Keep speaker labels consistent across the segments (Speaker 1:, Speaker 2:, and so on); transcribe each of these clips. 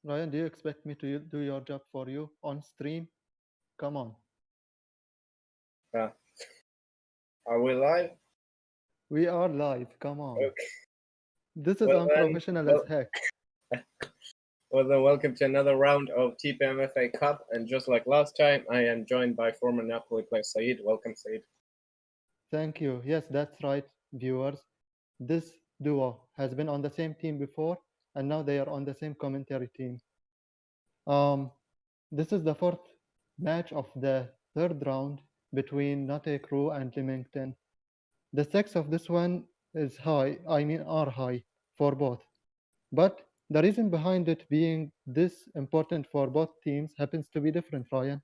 Speaker 1: Ryan, do you expect me to do your job for you on stream? Come on.
Speaker 2: Uh, are we live?
Speaker 1: We are live. Come on.
Speaker 2: Okay.
Speaker 1: This is
Speaker 2: Well then,
Speaker 1: unprofessional as
Speaker 2: well,
Speaker 1: heck.
Speaker 2: welcome to another round of TPMFA Cup. And just like last time, I am joined by former Napoli player Said. Welcome, Said.
Speaker 1: Thank you. Yes, that's right, viewers. This duo has been on the same team before, and now they are on the same commentary team. Um, this is the fourth match of the third round between Nate Crew and Leamington. The stakes of this one is high, are high for both. But the reason behind it being this important for both teams happens to be different, Ryan.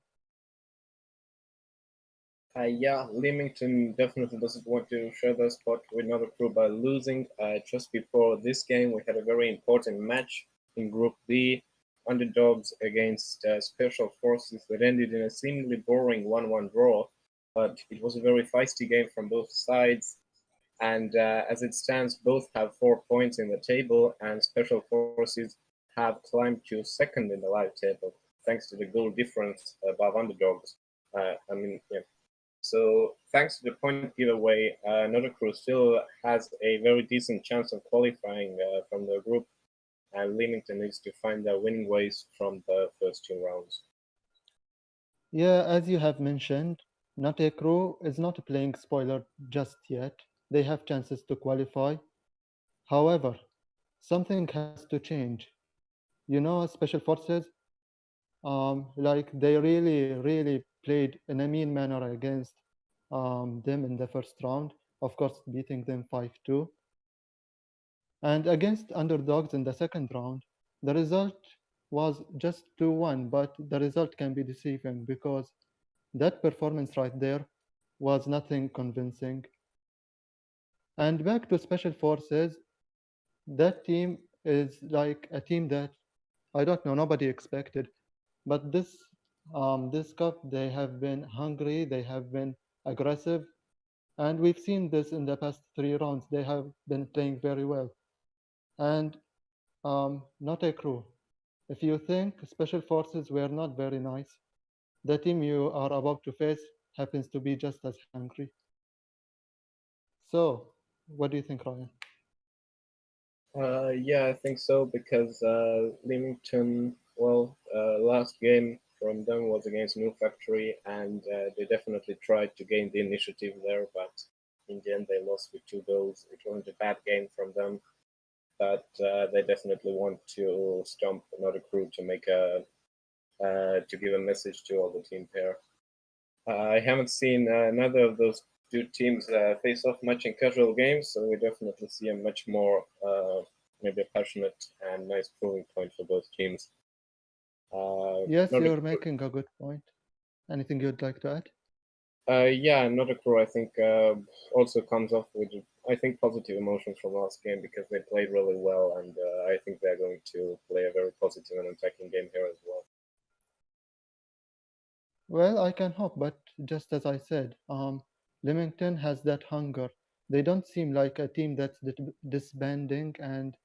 Speaker 2: Yeah, Leamington definitely doesn't want to share the spot with another crew by losing. Just before this game, we had a very important match in Group B, underdogs against Special Forces that ended in a seemingly boring 1-1 draw, but it was a very feisty game from both sides. And as it stands, both have 4 points in the table, and Special Forces have climbed to second in the live table thanks to the goal difference above underdogs. Yeah. So thanks to the point giveaway, Notre Cruz still has a very decent chance of qualifying from the group, and Leamington needs to find their winning ways from the first two rounds.
Speaker 1: Yeah, as you have mentioned, Nate Crew is not playing spoiler just yet. They have chances to qualify. However, something has to change. You know, Special Forces, like they really played in a mean manner against them in the first round. Of course, beating them 5-2. And against underdogs in the second round, the result was just 2-1, but the result can be deceiving because that performance right there was nothing convincing. And back to Special Forces, that team is like a team that I don't know, nobody expected. But this cup, they have been hungry, they have been aggressive, and we've seen this in the past three rounds. They have been playing very well. And not a crew. If you think Special Forces were not very nice, the team you are about to face happens to be just as hungry. So, what do you think, Ryan?
Speaker 2: Yeah, I think so because Leamington, last game from them was against New Factory, and they definitely tried to gain the initiative there, but in the end they lost with 2 goals. It wasn't a bad game from them, but they definitely want to stomp another crew to make a to give a message to all the team pair. I haven't seen neither of those two teams face off much in casual games, so we definitely see a much more maybe a passionate and nice proving point for both teams.
Speaker 1: Yes,
Speaker 2: Not a,
Speaker 1: you're making a good point. Anything you'd like to add?
Speaker 2: yeah, not a crew. I think also comes off with I think positive emotions from last game because they played really well, and I think they're going to play a very positive and attacking game here as well.
Speaker 1: Well, I can hope, but just as I said, Leamington has that hunger. They don't seem like a team that's disbanding, and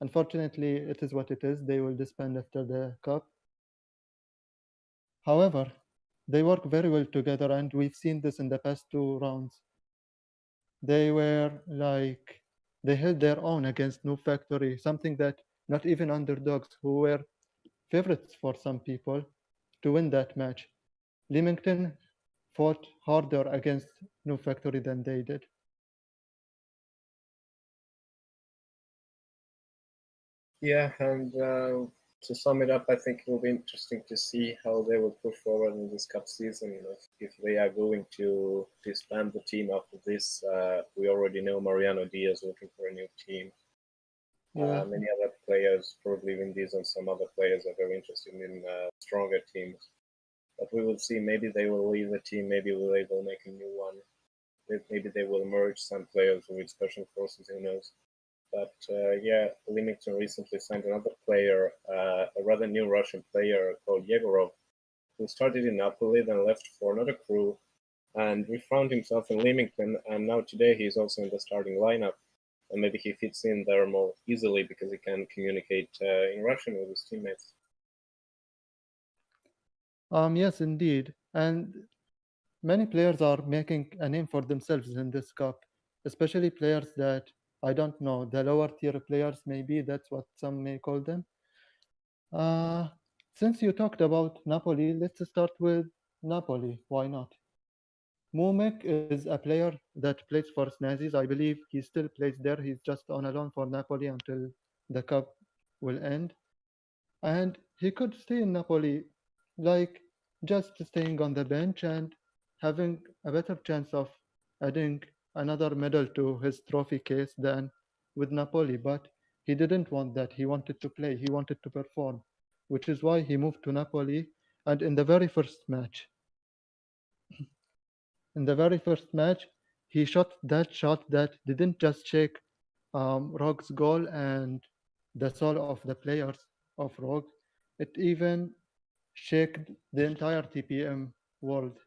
Speaker 1: unfortunately, it is what it is. They will disband after the cup. However, they work very well together, and we've seen this in the past two rounds. They were like, they held their own against New Factory, something that not even underdogs, who were favorites for some people, to win that match. Leamington fought harder against New Factory than they did.
Speaker 2: Yeah, and to sum it up, I think it will be interesting to see how they will push forward in this cup season. If they are going to disband the team after this, we already know Mariano Diaz looking for a new team.
Speaker 1: Yeah,
Speaker 2: Many other players, probably Vin Diesel and some other players, are very interested in stronger teams. But we will see. Maybe they will leave the team. Maybe they will make a new one. Maybe they will merge some players with special forces. Who knows? But yeah, Leamington recently signed another player, a rather new Russian player called Yegorov, who started in Napoli, then left for another crew, and refound himself in Leamington. And now today he's also in the starting lineup. And maybe he fits in there more easily because he can communicate in Russian with his teammates.
Speaker 1: Yes, indeed. And many players are making a name for themselves in this cup, especially players that I don't know, the lower tier players, maybe that's what some may call them. Uh, since you talked about Napoli, let's start with Napoli. Why not? Mumek is a player that plays for Snazis. I believe he still plays there. He's just on a loan for Napoli until the cup will end. And he could stay in Napoli, like just staying on the bench and having a better chance of adding another medal to his trophy case than with Napoli. But he didn't want that. He wanted to play, he wanted to perform, which is why he moved to Napoli. And in the very first match, he shot that shot that didn't just shake Rogue's goal and the soul of the players of Rogue. It even shook the entire TPM world.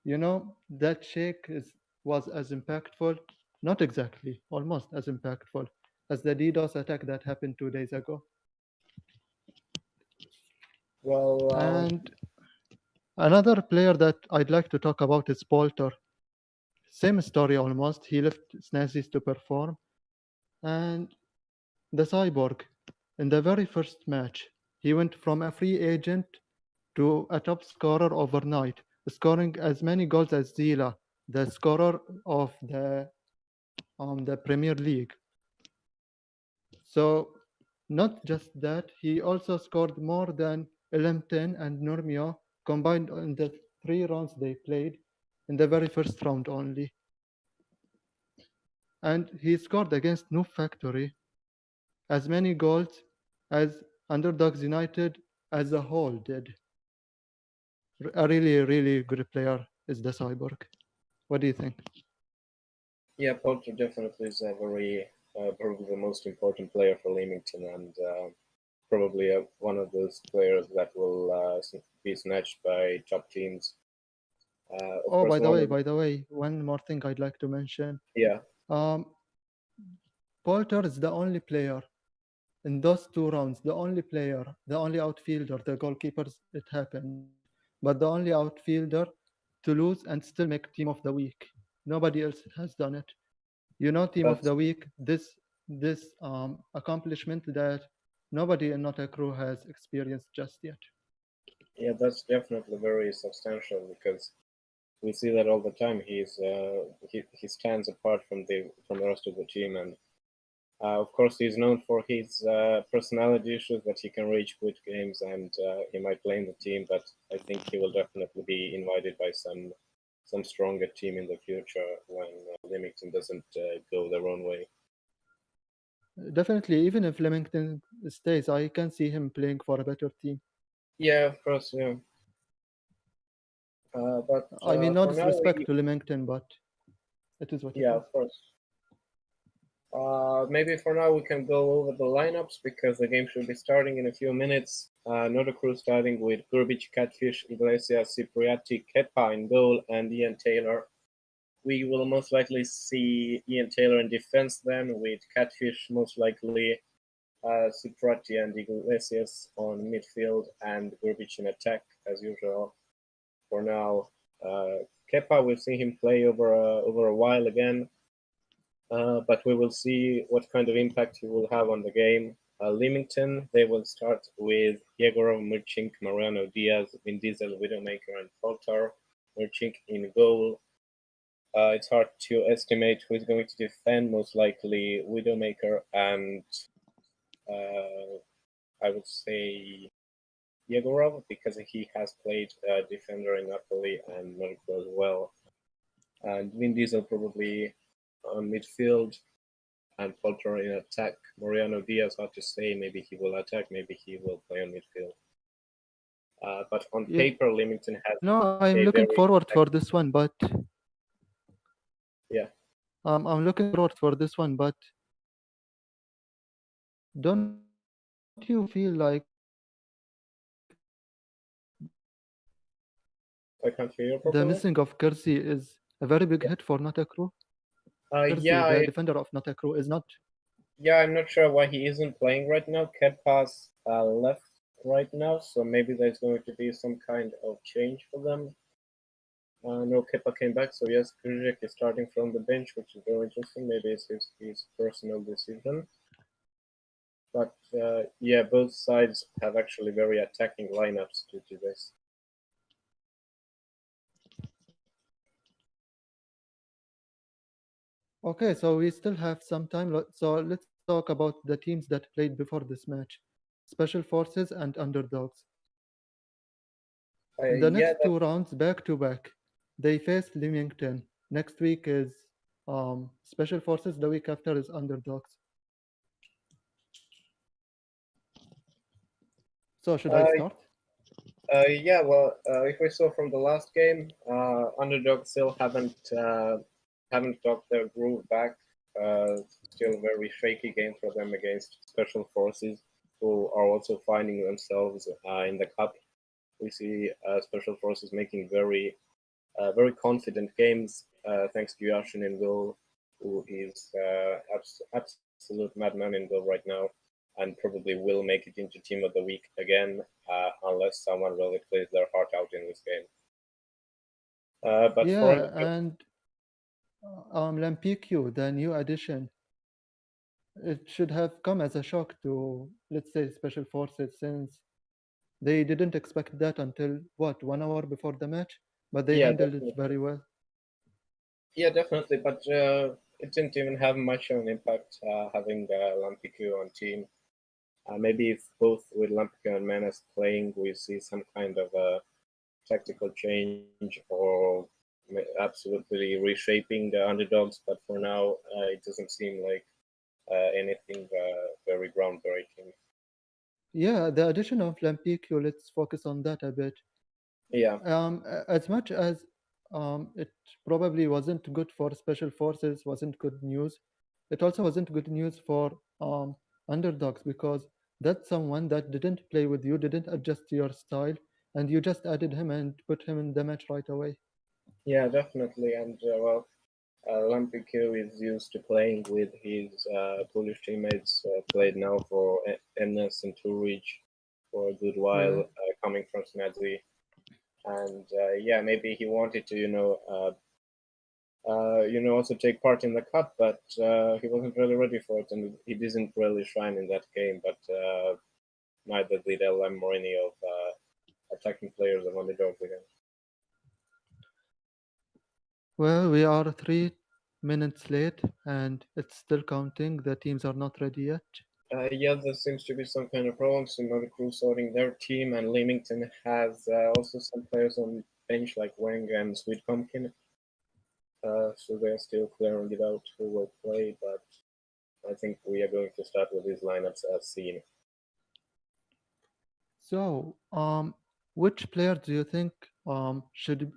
Speaker 1: You know, that was as impactful, not exactly, almost as impactful as the DDoS attack that happened 2 days ago.
Speaker 2: Well,
Speaker 1: And another player that I'd like to talk about is Polter. Same story almost. He left Snazzies to perform. And the Cyborg, in the very first match, he went from a free agent to a top scorer overnight, scoring as many goals as Zila, the scorer of the Premier League. So, not just that, he also scored more than Leamington and Normio combined in the 3 rounds they played in the very first round only. And he scored against Noob Factory as many goals as Underdogs United as a whole did. A really, really good player is the Cyborg. What do you think?
Speaker 2: yeah, Potter definitely is a very probably the most important player for Leamington, and probably one of those players that will be snatched by top teams. Of
Speaker 1: Oh,
Speaker 2: course, one of
Speaker 1: by the way, one more thing I'd like to mention.
Speaker 2: yeah,
Speaker 1: Um, Polter is the only player in those 2 rounds, the only player, the only outfielder, the goalkeepers, it happened, but the only outfielder to lose and still make team of the week. Nobody else has done it. You know, team of
Speaker 2: that's
Speaker 1: the week, this accomplishment that nobody in Nota Crew has experienced just yet.
Speaker 2: yeah, that's definitely very substantial because we see that all the time. He stands apart from the rest of the team, and of course he's known for his personality issues that he can rage quit games and he might play in the team, but I think he will definitely be invited by some stronger team in the future when Leamington doesn't go their own way.
Speaker 1: Definitely, even if Leamington stays, I can see him playing for a better team.
Speaker 2: Yeah, of course, yeah. But
Speaker 1: I mean, no
Speaker 2: for now,
Speaker 1: disrespect to Leamington, but it is what it
Speaker 2: yeah,
Speaker 1: is.
Speaker 2: of course. Maybe for now we can go over the lineups because the game should be starting in a few minutes. Another crew starting with Gurbic, Catfish, Iglesias, Cipriati, Kepa in goal, and Ian Taylor. We will most likely see Ian Taylor in defense then, with Catfish most likely, Cipriati and Iglesias on midfield, and Gurbic in attack as usual. For now, Kepa, we've seen him play over a while again. But we will see what kind of impact he will have on the game. Leamington, they will start with Yegorov, Mirchink, Mariano Diaz, Vin Diesel, Widowmaker, and Poltar. Mirchink in goal. It's hard to estimate who is going to defend, most likely Widowmaker and uh, I would say Yegorov because he has played defender in Napoli and Monaco as well. And Vin Diesel probably on midfield and Poulter in attack. Mariano Diaz, hard to say. Maybe he will attack, maybe he will play on midfield. But on
Speaker 1: You
Speaker 2: paper,
Speaker 1: know, I'm
Speaker 2: Leamington
Speaker 1: looking
Speaker 2: has
Speaker 1: forward for
Speaker 2: a
Speaker 1: this
Speaker 2: very
Speaker 1: one, but
Speaker 2: yeah.
Speaker 1: I'm looking forward for this one, but don't you feel like
Speaker 2: I can't hear you
Speaker 1: the
Speaker 2: properly.
Speaker 1: missing of Kersey is a very big
Speaker 2: Yeah.
Speaker 1: hit for Nota Crew?
Speaker 2: Yeah,
Speaker 1: Kersey, the defender of Nota Crew, is not.
Speaker 2: yeah. I'm not sure why he isn't playing right now. Kepa's left. right now, so maybe there's going to be some kind of change for them. No, Kepa came back, so yes, Krzyzek is starting from the bench, which is very interesting. Maybe it's his personal decision. But yeah, both sides have actually very attacking lineups due to this.
Speaker 1: Okay, so we still have some time. So let's talk about the teams that played before this match: Special Forces and Underdogs. The
Speaker 2: Yeah,
Speaker 1: next two rounds back to back, they face Leamington. Next week is Special Forces. The week after is Underdogs. So should I
Speaker 2: uh,
Speaker 1: start?
Speaker 2: yeah. Well, if we saw from the last game, underdogs still haven't got their groove back. Still a very shaky game for them against special forces, who are also finding themselves in the cup. We see special forces making very confident games, thanks to Yashin in goal, who is absolute madman in goal right now, and probably will make it into team of the week again, unless someone really plays their heart out in this game. But for
Speaker 1: Yeah, and Lampicu, the new addition, it should have come as a shock to, let's say, Special Forces, since they didn't expect that until what, 1 hour before the match, but they
Speaker 2: yeah,
Speaker 1: handled it
Speaker 2: definitely,
Speaker 1: very well.
Speaker 2: yeah, definitely, but it didn't even have much of an impact having Lampiku on team. Maybe if both with Lampiku and Menace playing, we see some kind of a tactical change or absolutely reshaping the underdogs. But for now, it doesn't seem like anything very groundbreaking.
Speaker 1: Yeah, the addition of Lampicu, let's focus on that a bit.
Speaker 2: Yeah,
Speaker 1: As much as it probably wasn't good for special forces, wasn't good news, it also wasn't good news for underdogs, because that's someone that didn't play with you, didn't adjust to your style, and you just added him and put him in the match right away.
Speaker 2: yeah, definitely. And well, Lampiku is used to playing with his Polish teammates. Played now for Enes and Turic for a good while,
Speaker 1: Yeah.
Speaker 2: coming from Snadzi. And yeah, maybe he wanted to, also take part in the cup, but he wasn't really ready for it, and he didn't really shine in that game. But neither did LM or any of attacking players of underdogs again.
Speaker 1: Well, we are 3 minutes late and it's still counting. The teams are not ready yet.
Speaker 2: Yeah, there seems to be some kind of problems in other crew sorting their team, and Leamington has also some players on bench like Wang and Sweet Pumpkin, so they're still clearing it out who will play. But I think we are going to start with these lineups as seen.
Speaker 1: So, which player do you think should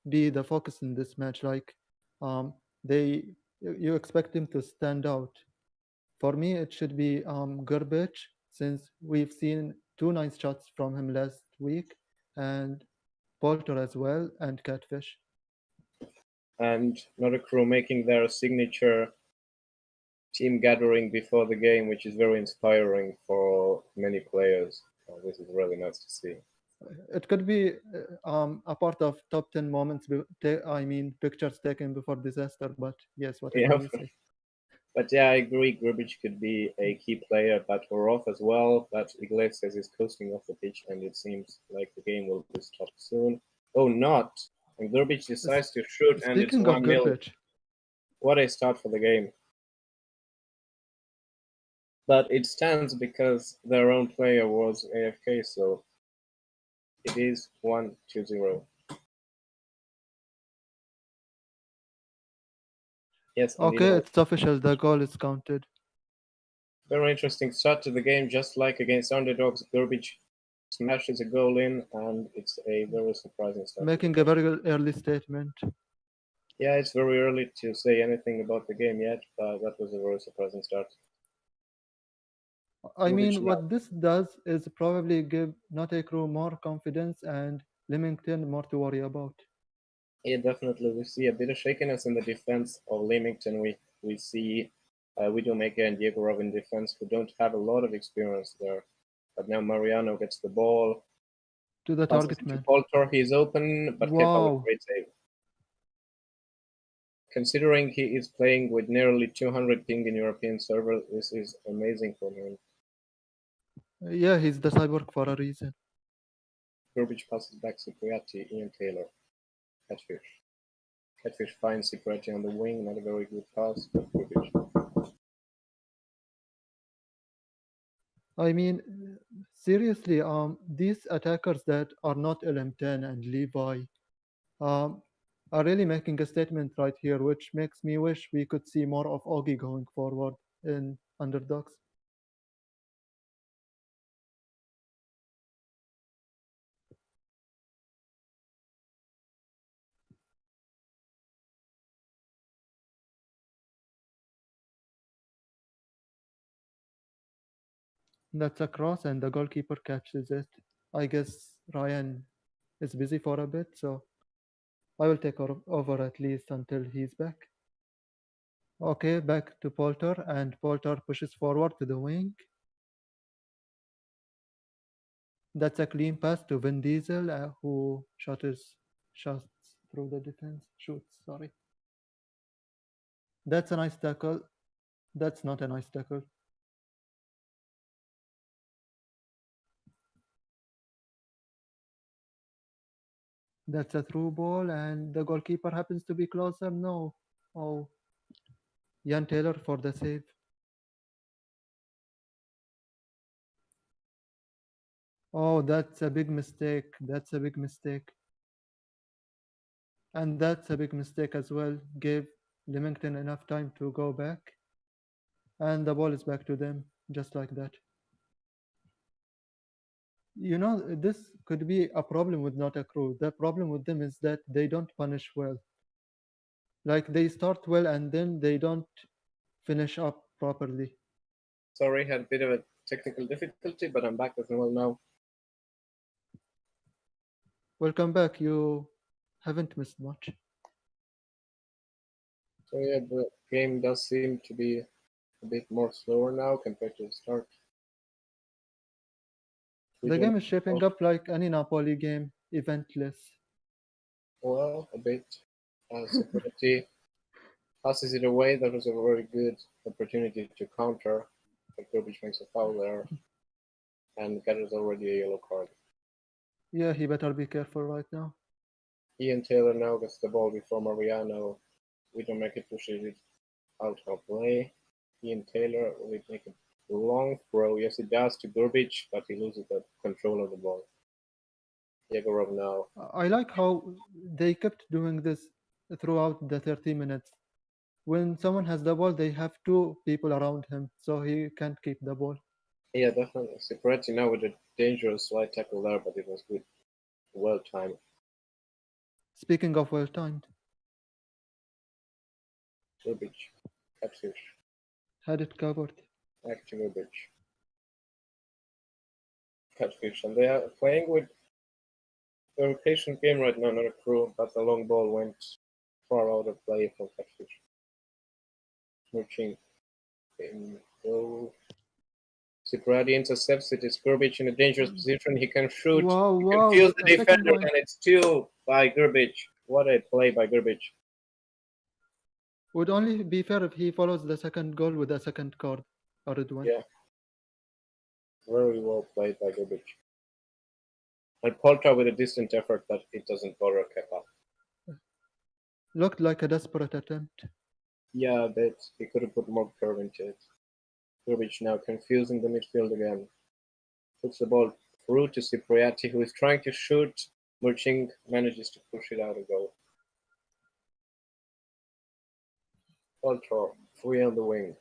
Speaker 1: be the focus in this match? Like, um, they you expect him to stand out. For me, it should be Garbage, since we've seen 2 nice shots from him last week, and Polter as well, and Catfish.
Speaker 2: And another crew making their signature team gathering before the game, which is very inspiring for many players. This is really nice to see.
Speaker 1: It could be a part of top 10 moments, I mean, pictures taken before disaster, but yes, whatever
Speaker 2: Yeah,
Speaker 1: you say.
Speaker 2: but yeah, I agree. Grubic could be a key player, but we're off as well. But Iglesias is coasting off the pitch, and it seems like the game will be stopped soon. Oh, not! And Grubic
Speaker 1: S-
Speaker 2: decides to shoot, and it's
Speaker 1: Speaking of
Speaker 2: 1-0.
Speaker 1: garbage,
Speaker 2: What a start for the game! But it stands because their own player was AFK, so it is 1-0. Yes, and
Speaker 1: okay, it's official, the goal is counted,
Speaker 2: very interesting start to the game, just like against underdogs. Grubic smashes a goal in, and it's a very surprising start to the
Speaker 1: making a
Speaker 2: game.
Speaker 1: very early statement.
Speaker 2: Yeah, it's very early to say anything about the game yet, but that was a very surprising start.
Speaker 1: I
Speaker 2: Grubic
Speaker 1: mean,
Speaker 2: now.
Speaker 1: what this does is probably give Not a Crew more confidence and Leamington more to worry about.
Speaker 2: Yeah, definitely. We see a bit of shakiness in the defense of Leamington. We see Widowmaker and Diego Rob in defense, who don't have a lot of experience there. But now Mariano gets the ball,
Speaker 1: To the
Speaker 2: passes
Speaker 1: target
Speaker 2: it to
Speaker 1: man.
Speaker 2: Polter. He's open, but Kepa with a
Speaker 1: Wow.
Speaker 2: great save. Considering he is playing with nearly 200 ping in European server, this is amazing for him.
Speaker 1: Yeah, he's the cyborg for a reason.
Speaker 2: Garbage passes back Cipriati, Ian Taylor. Catfish. Catfish finds Cipriati on the wing, not a very good pass, but Garbage.
Speaker 1: I mean, seriously, these attackers that are not LM10 and Levi, um, are really making a statement right here, which makes me wish we could see more of Augie going forward in underdogs. That's a cross, and the goalkeeper catches it. I guess Ryan is busy for a bit, so I will take over at least until he's back. Okay, back to Polter, and Polter pushes forward to the wing. That's a clean pass to Vin Diesel, who shots through the defense. Shoots, sorry. That's a nice tackle. That's not a nice tackle. That's a through ball, and the goalkeeper happens to be closer. No. Oh, Jan Taylor for the save. Oh, that's a big mistake. That's a big mistake. And that's a big mistake as well. Gave Leamington enough time to go back. And the ball is back to them, just like that. You know, this could be a problem with not a crew. The problem with them is that they don't punish well. Like they start well and then they don't finish up properly.
Speaker 2: Sorry, had a bit of a technical difficulty, but I'm back as well now.
Speaker 1: Welcome back. You haven't missed much.
Speaker 2: So yeah, the game does seem to be a bit more slower now compared to the start. We
Speaker 1: The
Speaker 2: don't
Speaker 1: game is shaping up like any Napoli game, eventless.
Speaker 2: well a bit. Security passes it away. That was a very good opportunity to counter. But Garbage makes a foul there and gathers already a yellow card.
Speaker 1: Yeah, he better be careful right now.
Speaker 2: Ian Taylor now gets the ball before Mariano. We don't make it push it out of play. Ian Taylor will make a long throw. Yes, he does to Garbage, but he loses the control of the ball. Yegorov now.
Speaker 1: I like how they kept doing this throughout the 30 minutes. When someone has the ball, they have two people around him, so he can't keep the ball.
Speaker 2: Yeah, definitely. Cipriati now with a dangerous slide tackle there, but it was good, well timed.
Speaker 1: Speaking of well timed,
Speaker 2: Garbage. Catfish.
Speaker 1: had it covered.
Speaker 2: Back to Garbage. Catfish. And they are playing with a rotation game right now, not a crew, but the long ball went far out of play from Catfish. Smooching in goal. Cipriati intercepts it. It's Garbage in a dangerous position. He can shoot.
Speaker 1: Wow,
Speaker 2: He
Speaker 1: wow,
Speaker 2: confused the
Speaker 1: a second
Speaker 2: defender,
Speaker 1: one.
Speaker 2: and it's two by Garbage. What a play by Garbage.
Speaker 1: Would only be fair if he follows the second goal with a second card, a red one.
Speaker 2: Yeah, very well played by Garbage. And Polta with a decent effort, but it doesn't bother Kepa.
Speaker 1: Looked like a desperate attempt.
Speaker 2: Yeah, a bit. He could have put more curve into it. Garbage now confusing the midfield again. Puts the ball through to Cipriati, who is trying to shoot. Murching manages to push it out of goal. Polta, free on the wing.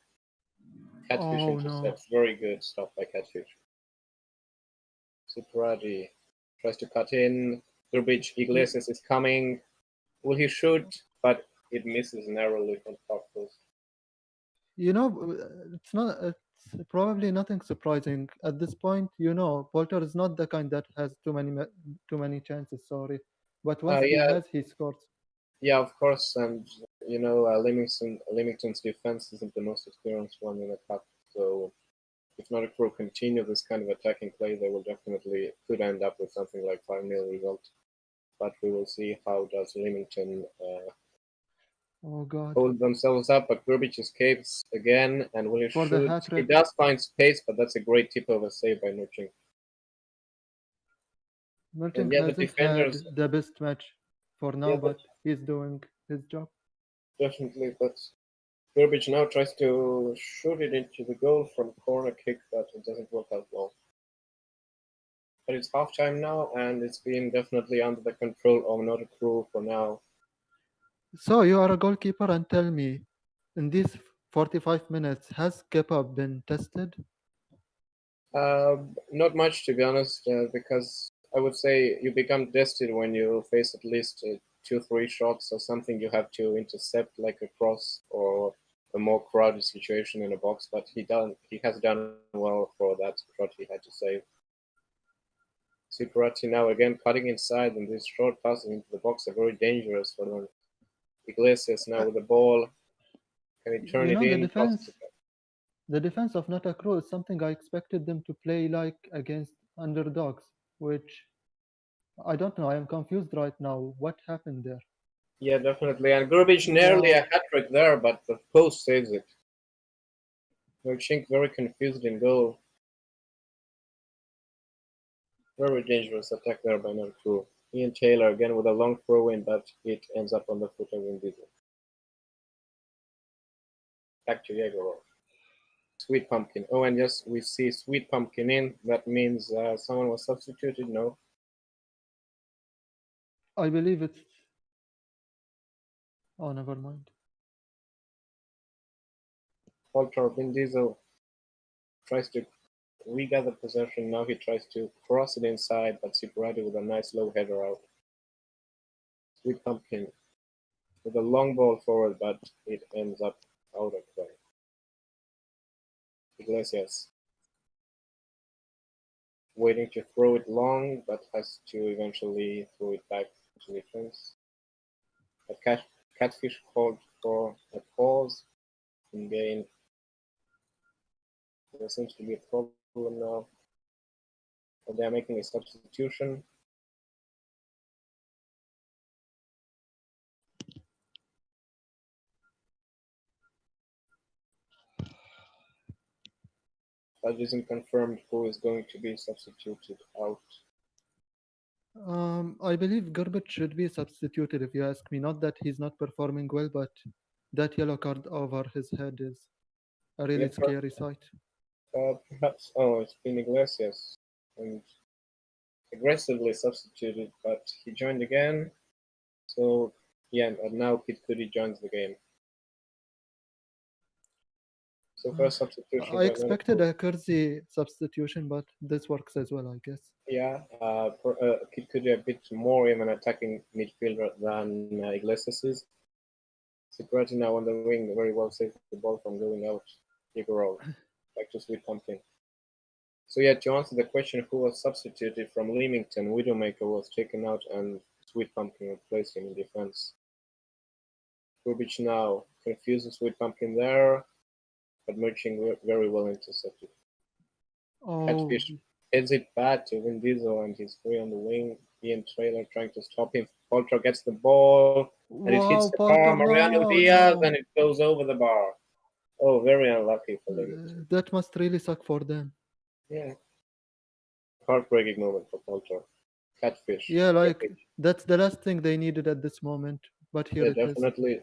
Speaker 2: Catfish
Speaker 1: Oh no.
Speaker 2: intercepts. Very good stuff by Catfish. Cipriati tries to cut in. Garbage, Iglesias is coming. Will he shoot? But it misses narrowly from top post.
Speaker 1: You know, it's not. It's probably nothing surprising at this point. You know, Polter is not the kind that has too many chances. Sorry, but once he
Speaker 2: Yeah,
Speaker 1: has, he scores.
Speaker 2: yeah, of course, and Leamington's defense isn't the most experienced one in the cup, so if not a crew continue this kind of attacking play, they will definitely could end up with something like 5-0 result. But we will see how does Leamington
Speaker 1: Oh God.
Speaker 2: hold themselves up. But Grbic escapes again and will
Speaker 1: For the
Speaker 2: shoot.
Speaker 1: hat
Speaker 2: He
Speaker 1: trick.
Speaker 2: does find space, but that's a great tip of a save by Nuchin. And
Speaker 1: Milton
Speaker 2: yeah, the
Speaker 1: hasn't had
Speaker 2: defenders,
Speaker 1: the best match for
Speaker 2: yeah,
Speaker 1: now,
Speaker 2: but
Speaker 1: but he's doing his job.
Speaker 2: definitely. But Grbic now tries to shoot it into the goal from corner kick, but it doesn't work out well. But it's halftime now, and it's been definitely under the control of another crew for now.
Speaker 1: So you are a goalkeeper and tell me, in these 45 minutes, has Kepa been tested?
Speaker 2: Not much, to be honest, because I would say you become tested when you face at least 2-3 shots or something you have to intercept, like a cross or a more crowded situation in a box. But he has done well for that shot he had to save. Ciprati now again cutting inside, and these short passes into the box are very dangerous for them. Iglesias now
Speaker 1: Uh,
Speaker 2: with the ball. Can he turn
Speaker 1: you
Speaker 2: it
Speaker 1: know,
Speaker 2: in? Passes it back.
Speaker 1: the defense of Natakro is something I expected them to play like against underdogs, which I don't know. I am confused right now. What happened there?
Speaker 2: Yeah, definitely. And Grbic nearly a
Speaker 1: Wow.
Speaker 2: hat trick there, but the post saves it. Chink very confused in goal. Very dangerous attack there by Narku. Ian Taylor again with a long throw in, but it ends up on the foot of Vin Diesel. Back to Yegorov. Sweet Pumpkin. Oh, and yes, we see Sweet Pumpkin in. That means someone was substituted. No.
Speaker 1: I believe it's. Oh, never mind.
Speaker 2: Walter Vin Diesel tries to regather possession. Now he tries to cross it inside, but Cipriati with a nice low header out. Sweet Pumpkin with a long ball forward, but it ends up out of play. Iglesias waiting to throw it long, but has to eventually throw it back to defense. A catfish called for a pause in game. There seems to be a problem now. But they are making a substitution. But isn't confirmed who is going to be substituted out.
Speaker 1: I believe Garbage should be substituted if you ask me. Not that he's not performing well, but that yellow card over his head is a really
Speaker 2: Yeah,
Speaker 1: scary sight.
Speaker 2: perhaps. Oh, it's been Iglesias and aggressively substituted, but he joined again. So yeah, and now Kid Cudi joins the game. So first substitution
Speaker 1: I
Speaker 2: by
Speaker 1: expected
Speaker 2: Liverpool.
Speaker 1: a Kersey substitution, but this works as well, I guess.
Speaker 2: Yeah, Kid Cudi a bit more even attacking midfielder than Iglesias is. Security now on the wing, very well saved the ball from going out. Figueroa, back to Sweet Pumpkin. So yeah, to answer the question who was substituted from Leamington, Widowmaker was taken out and Sweet Pumpkin replaced him in defense. Grbic now confuses Sweet Pumpkin there, but merging very well intercepted.
Speaker 1: Oh,
Speaker 2: Catfish heads it back to Vin Diesel and he's free on the wing. Ian Trailer trying to stop him. Polter gets the ball and it hits
Speaker 1: wow,
Speaker 2: the bar.
Speaker 1: Porter,
Speaker 2: Mariano
Speaker 1: no,
Speaker 2: Diaz and
Speaker 1: no.
Speaker 2: it goes over the bar. Oh, very unlucky for Leamington.
Speaker 1: That must really suck for them.
Speaker 2: Yeah. Heartbreaking moment for Polter. Catfish.
Speaker 1: Yeah, like
Speaker 2: Catfish.
Speaker 1: that's the last thing they needed at this moment, but here
Speaker 2: Yeah,
Speaker 1: it is.
Speaker 2: definitely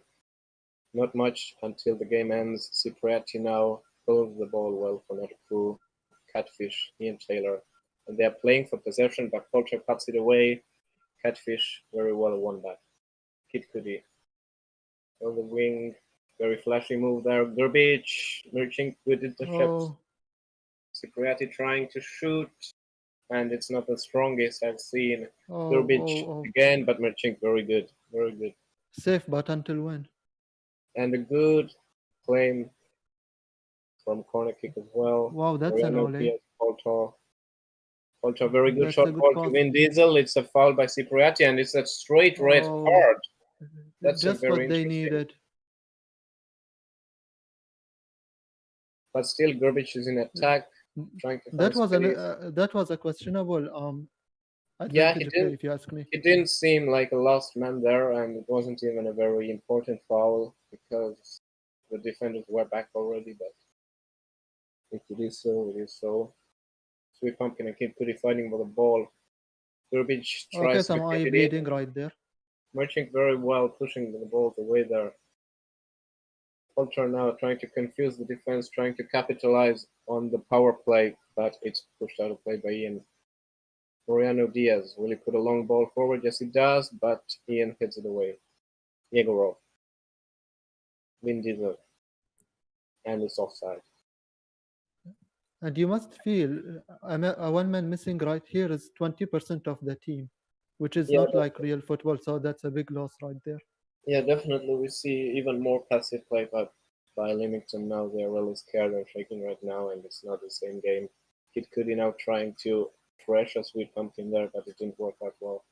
Speaker 2: not much until the game ends. Cipriati now holds the ball well for another crew. Catfish, Ian Taylor. And they are playing for possession, but Polter cuts it away. Catfish very well won back. Kid Cudi on the wing. Very flashy move there. Grbic merging good intercept.
Speaker 1: Oh,
Speaker 2: Cipriati trying to shoot, and it's not the strongest I've seen.
Speaker 1: oh,
Speaker 2: Grbic
Speaker 1: oh, oh.
Speaker 2: again, but Merchink very good, very good.
Speaker 1: Safe, but until when?
Speaker 2: And a good claim from corner kick as well.
Speaker 1: Wow, that's an
Speaker 2: Mariano
Speaker 1: ole.
Speaker 2: Diaz, Polto, very good
Speaker 1: That's a
Speaker 2: shot
Speaker 1: good
Speaker 2: call to
Speaker 1: pass.
Speaker 2: Vin Diesel. It's a foul by Cipriati, and it's a straight red
Speaker 1: Oh,
Speaker 2: card. That's a
Speaker 1: just
Speaker 2: very
Speaker 1: what they
Speaker 2: interesting.
Speaker 1: needed.
Speaker 2: But still, Grbic is in attack. trying to find
Speaker 1: That was
Speaker 2: space.
Speaker 1: that was a questionable
Speaker 2: Yeah,
Speaker 1: advantage play, if you ask me.
Speaker 2: he didn't seem like a lost man there, and it wasn't even a very important foul because the defenders were back already. But if it is so, it is so. Sweet Pumpkin and Kid Cudi fighting for the ball. Durbridge
Speaker 1: Okay,
Speaker 2: tries to
Speaker 1: some
Speaker 2: get
Speaker 1: eye
Speaker 2: it in,
Speaker 1: bleeding right there.
Speaker 2: marching very well, pushing the balls away there. Ultra now trying to confuse the defense, trying to capitalize on the power play, but it's pushed out of play by Ian. Mariano Diaz, will he put a long ball forward? Yes, he does, but Ian hits it away. Yegorov, Vin Diesel, and it's offside.
Speaker 1: And you must feel a one man missing right here is 20% of the team, which is
Speaker 2: Yeah,
Speaker 1: not like real football. So that's a big loss right there.
Speaker 2: yeah, definitely. We see even more passive play by Leamington now. They're really scared and shaking right now, and it's not the same game. Kid Cudi now trying to pressure Sweet Pumpkin there, but it didn't work out well.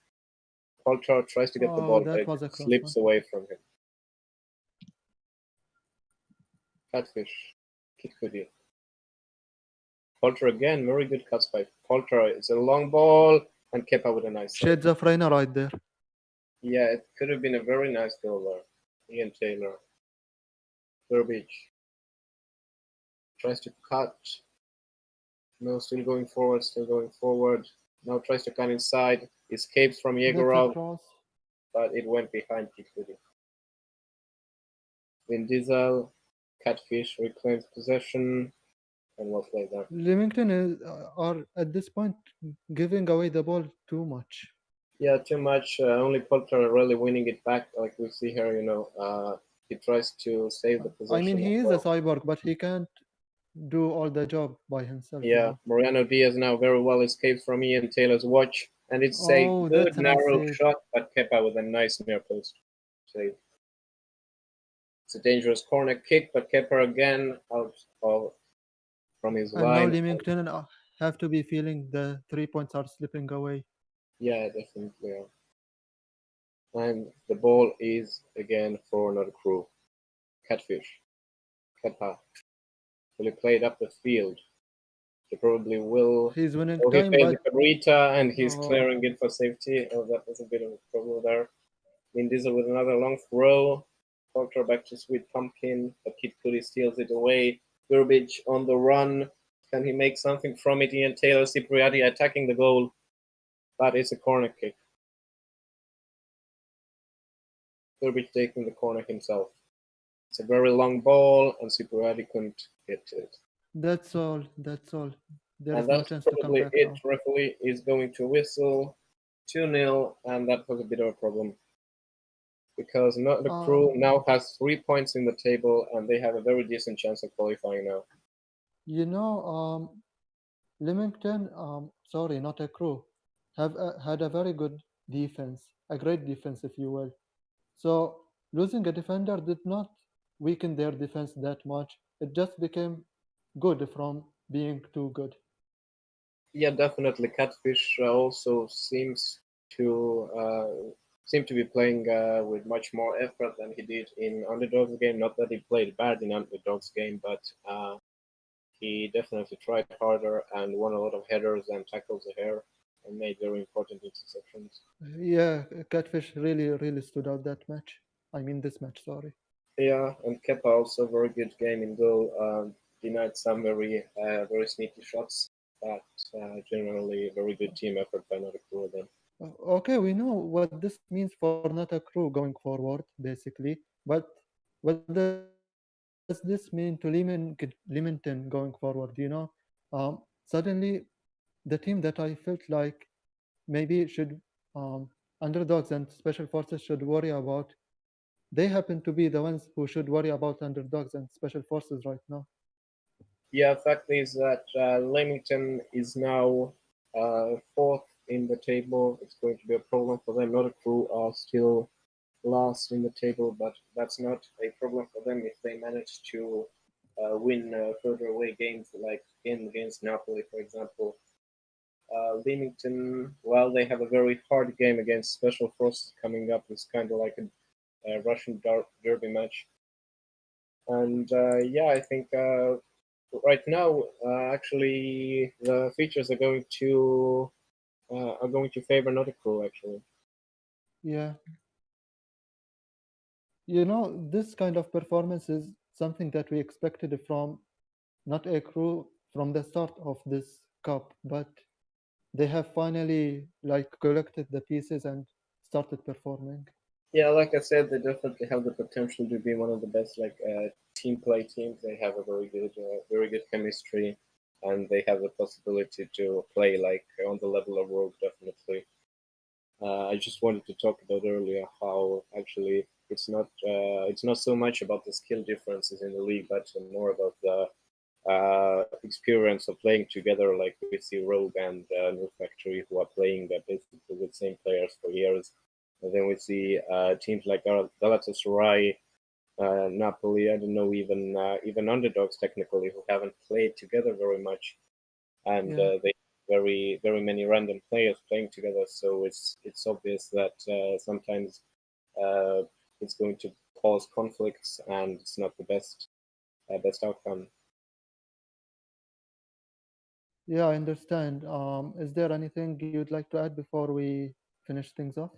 Speaker 2: Polchar tries to get the
Speaker 1: Oh,
Speaker 2: ball, but
Speaker 1: that
Speaker 2: it
Speaker 1: was a close one.
Speaker 2: slips away from him. Catfish, Kid Cudi. Polchar again, very good cuts by Polchar. It's a long ball, and Kepa with a nice save.
Speaker 1: Shades of Reina right there.
Speaker 2: Yeah, it could have been a very nice goal there. Ian Taylor. Burbage tries to cut. No, still going forward, still going forward. Now tries to cut inside. Escapes from
Speaker 1: That's a
Speaker 2: Yegorov,
Speaker 1: cross.
Speaker 2: but it went behind Kikudi. Vin Diesel, Catfish reclaims possession, and well played there.
Speaker 1: Leamington are at this point giving away the ball too much.
Speaker 2: Yeah, too much. Only Poulter really winning it back, like we see here. He tries to save the
Speaker 1: I mean,
Speaker 2: possession as
Speaker 1: he is a
Speaker 2: well.
Speaker 1: cyborg, but he can't do all the job by himself.
Speaker 2: Yeah, Mariano Diaz now very well escapes from Ian Taylor's watch, and it's a
Speaker 1: Oh,
Speaker 2: good
Speaker 1: that's a nice
Speaker 2: narrow
Speaker 1: save.
Speaker 2: shot, but Kepa with a nice near post save. It's a dangerous corner kick, but Kepa again out of from his
Speaker 1: And now
Speaker 2: line.
Speaker 1: Leamington have to be feeling the 3 points are slipping away.
Speaker 2: Yeah, definitely. And the ball is again for another crew. Catfish. Kepa. Will he play it up the field? He probably will.
Speaker 1: He's winning
Speaker 2: Oh, he
Speaker 1: time,
Speaker 2: failed the
Speaker 1: but
Speaker 2: Cabrita and he's
Speaker 1: oh,
Speaker 2: clearing it for safety. Oh, that was a bit of a problem there. Vin Diesel with another long throw. Proctor back to Sweet Pumpkin, but Kid Cudi steals it away. Burbage on the run. Can he make something from it? Ian Taylor, Cipriati attacking the goal, but it's a corner kick. Burbage taking the corner himself. It's a very long ball, and Cipriati couldn't hit it.
Speaker 1: that's all. That's all. There
Speaker 2: And
Speaker 1: is no
Speaker 2: that's
Speaker 1: chance to come
Speaker 2: probably
Speaker 1: back
Speaker 2: it.
Speaker 1: now.
Speaker 2: Referee is going to whistle 2-0, and that was a bit of a problem because the
Speaker 1: Uh,
Speaker 2: crew now has 3 points in the table, and they have a very decent chance of qualifying now.
Speaker 1: you know, Leamington, sorry, not a crew, have had a very good defense, a great defense, if you will. So losing a defender did not weaken their defense that much. It just became good from being too good.
Speaker 2: Yeah, definitely. Catfish also seem to be playing with much more effort than he did in Underdogs game. Not that he played bad in Underdogs game, but he definitely tried harder and won a lot of headers and tackles ahead and made very important interceptions.
Speaker 1: Yeah, Catfish really stood out that match. I mean this match, sorry.
Speaker 2: Yeah, and Kepa also very good game in goal. Denied some very sneaky shots, but generally very good team effort by another crew then.
Speaker 1: Okay, we know what this means for not a crew going forward, basically. But what does this mean to Leamington going forward? Suddenly, the team that I felt like maybe should underdogs and special forces should worry about, they happen to be the ones who should worry about underdogs and special forces right now.
Speaker 2: Yeah, fact is that Leamington is now fourth in the table. It's going to be a problem for them. Not a crew are still last in the table, but that's not a problem for them if they manage to win further away games like in against Napoli, for example. Leamington, while they have a very hard game against Special Forces coming up, it's kind of like a Russian derby match. And yeah, I think Right now, actually, the features are going to favor Naughty Crew actually.
Speaker 1: Yeah, you know, this kind of performance is something that we expected from not a crew from the start of this cup, but they have finally like collected the pieces and started performing.
Speaker 2: Yeah, like I said, they definitely have the potential to be one of the best team play teams. They have a very good chemistry, and they have the possibility to play like on the level of Rogue. Definitely. I just wanted to talk about earlier how actually it's not so much about the skill differences in the league, but more about the experience of playing together. Like we see Rogue and New Factory who are playing basically with the same players for years. And then we see teams like Galatasaray, Napoli. I don't know, even underdogs technically who haven't played together very much, and
Speaker 1: Yeah.
Speaker 2: they very many random players playing together. So it's obvious that sometimes uh, it's going to cause conflicts, and it's not the best outcome.
Speaker 1: Yeah, I understand. Is there anything you'd like to add before we finish things off?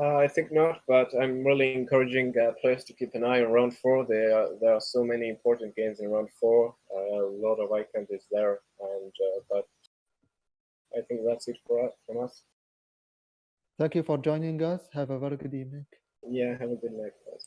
Speaker 2: I think not, but I'm really encouraging players to keep an eye on round four. There are so many important games in round four. A lot of eye candies there, and but I think that's it from us.
Speaker 1: Thank you for joining us. Have a very good evening.
Speaker 2: Yeah, have a good night, guys.